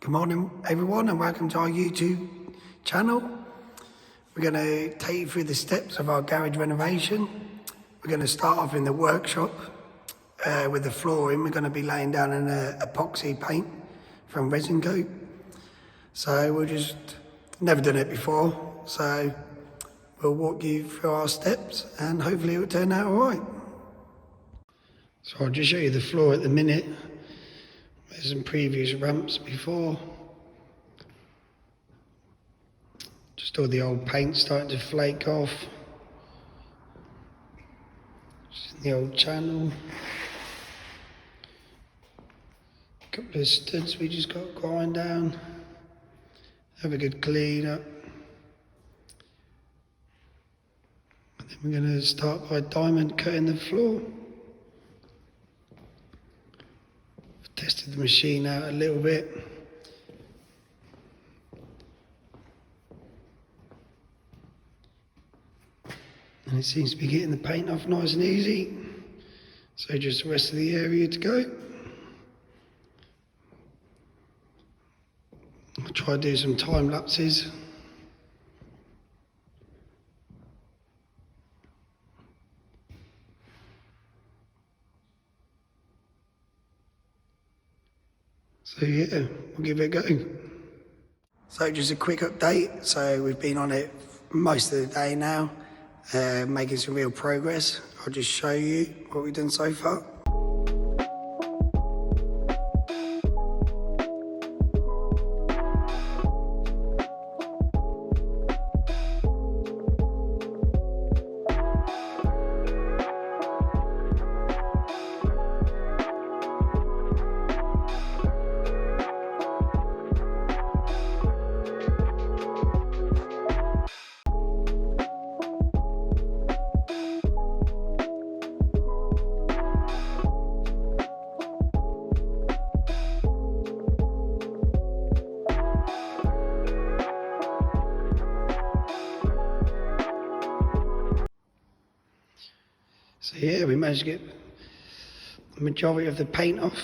Good morning everyone and welcome to our YouTube channel. We're going to take you through the steps of our garage renovation. We're going to start off in the workshop with the flooring. We're going to be laying down an epoxy paint from Resincoat. So we'll just, never done it before, so we'll walk you through our steps and hopefully it will turn out alright. So I'll just show you the floor at the minute. There's some previous ramps before. Just all the old paint starting to flake off. Just in the old channel. A couple of studs we just got grind down. Have a good clean up. And then we're going to start by diamond cutting the floor. Tested the machine out a little bit. And it seems to be getting the paint off nice and easy. So just the rest of the area to go. I'll try to do some time lapses. So yeah, we'll give it a go. So just a quick update. So we've been on it most of the day now, making some real progress. I'll just show you what we've done so far. So yeah, we managed to get the majority of the paint off.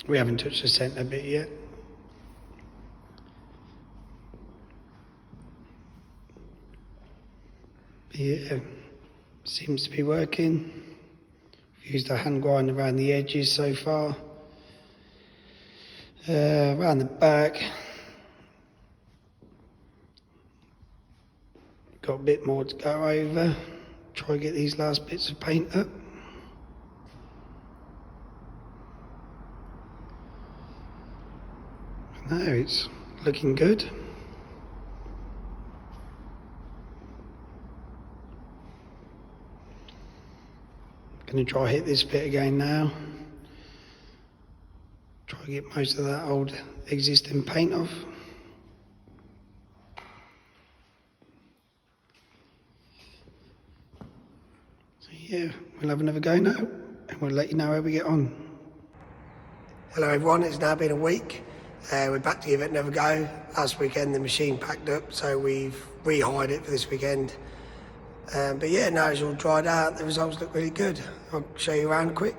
We haven't touched the centre bit yet. But yeah, seems to be working. We've used a hand grind around the edges so far. Around the back. Got a bit more to go over. Try and get these last bits of paint up. Now it's looking good. Going to try hit this bit again now. Try to get most of that old existing paint off. Yeah, we'll have another go now and we'll let you know how we get on. Hello everyone, it's now been a week. We're back to give it another go. Last weekend the machine packed up, so we've re-hired it for this weekend. But yeah, now it's all dried out, the results look really good. I'll show you around quick.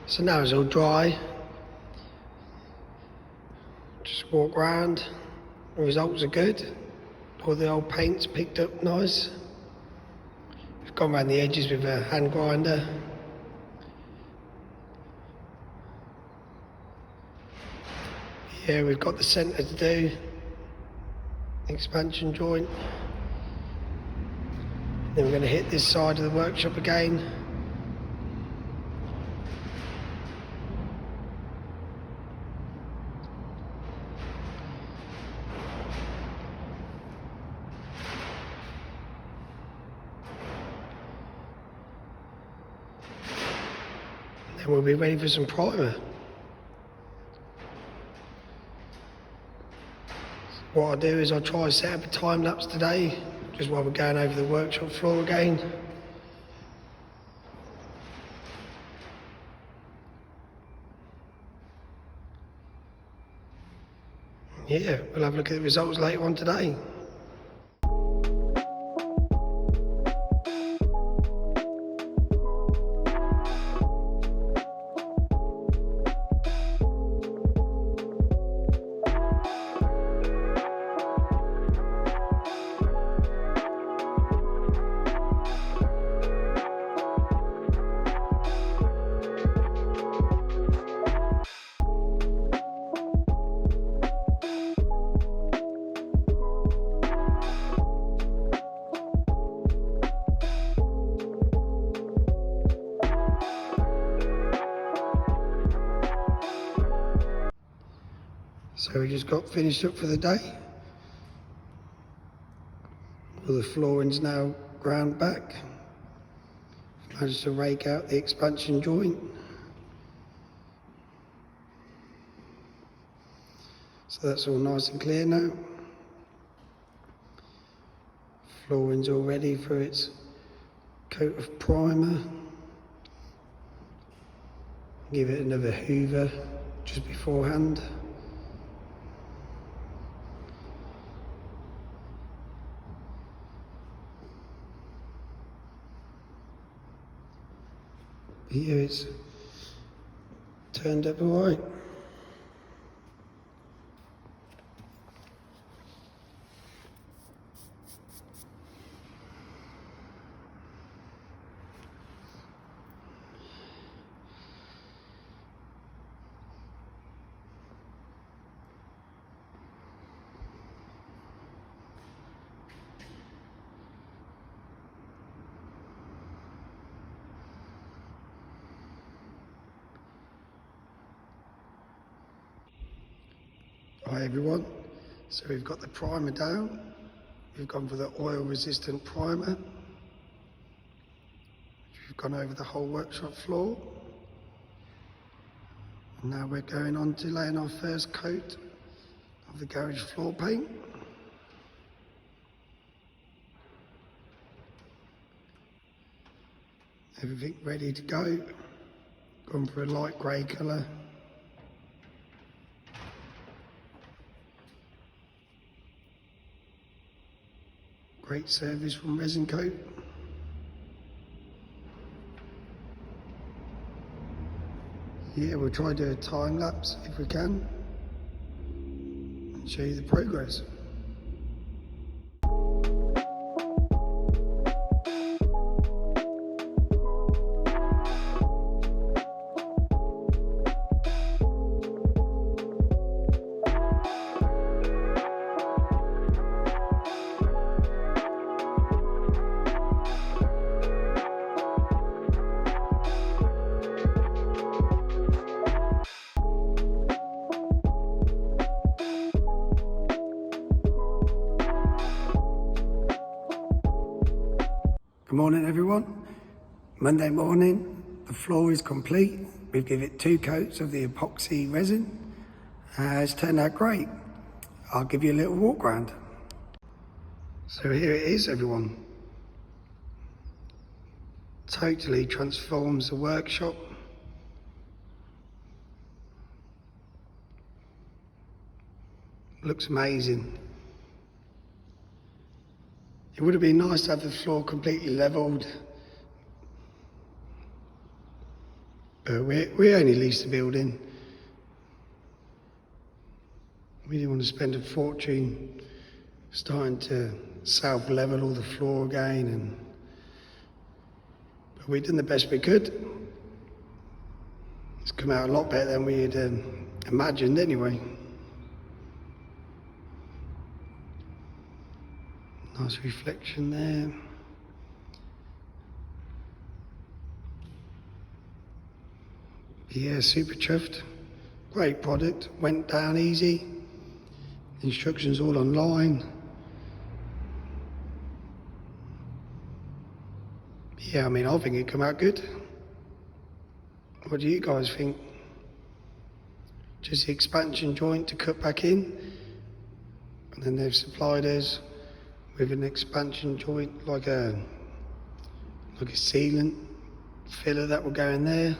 So now it's all dry. Just walk around, the results are good. All the old paint's picked up nice. Gone around the edges with a hand grinder. Yeah, we've got the centre to do. Expansion joint. Then we're going to hit this side of the workshop again. Then we'll be ready for some primer. What I'll do is I'll try to set up a time lapse today, just while we're going over the workshop floor again. Yeah, we'll have a look at the results later on today. So we just got finished up for the day. All the flooring's now ground back. Managed to rake out the expansion joint. So that's all nice and clear now. Flooring's all ready for its coat of primer. Give it another hoover just beforehand. Here it's turned up all right. Hi everyone, so we've got the primer down. We've gone for the oil resistant primer. We've gone over the whole workshop floor. And now we're going on to laying our first coat of the garage floor paint. Everything ready to go. Gone for a light grey colour. Great service from Resincoat. Yeah, we'll try to do a time lapse if we can and show you the progress. Good morning everyone. Monday morning, the floor is complete. We've given it 2 coats of the epoxy resin. It's turned out great. I'll give you a little walk around. So here it is everyone. Totally transforms the workshop. Looks amazing. It would have been nice to have the floor completely levelled, but we only leased the building. We didn't want to spend a fortune starting to self-level all the floor again, but we've done the best we could. It's come out a lot better than we had imagined anyway. Nice reflection there. Yeah, super chuffed. Great product, went down easy. Instructions all online. Yeah, I mean, I think it come out good. What do you guys think? Just the expansion joint to cut back in, and then they've supplied us with an expansion joint, like a sealant filler that will go in there.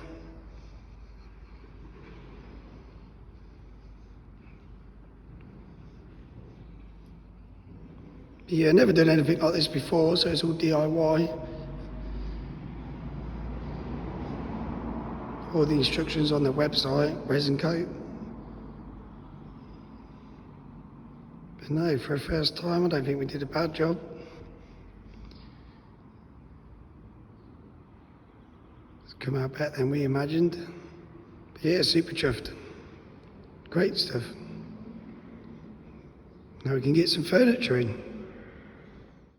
Yeah, never done anything like this before, so it's all DIY. All the instructions on the website, Resincoat. But no, for a first time, I don't think we did a bad job. It's come out better than we imagined. But yeah, super chuffed. Great stuff. Now we can get some furniture in.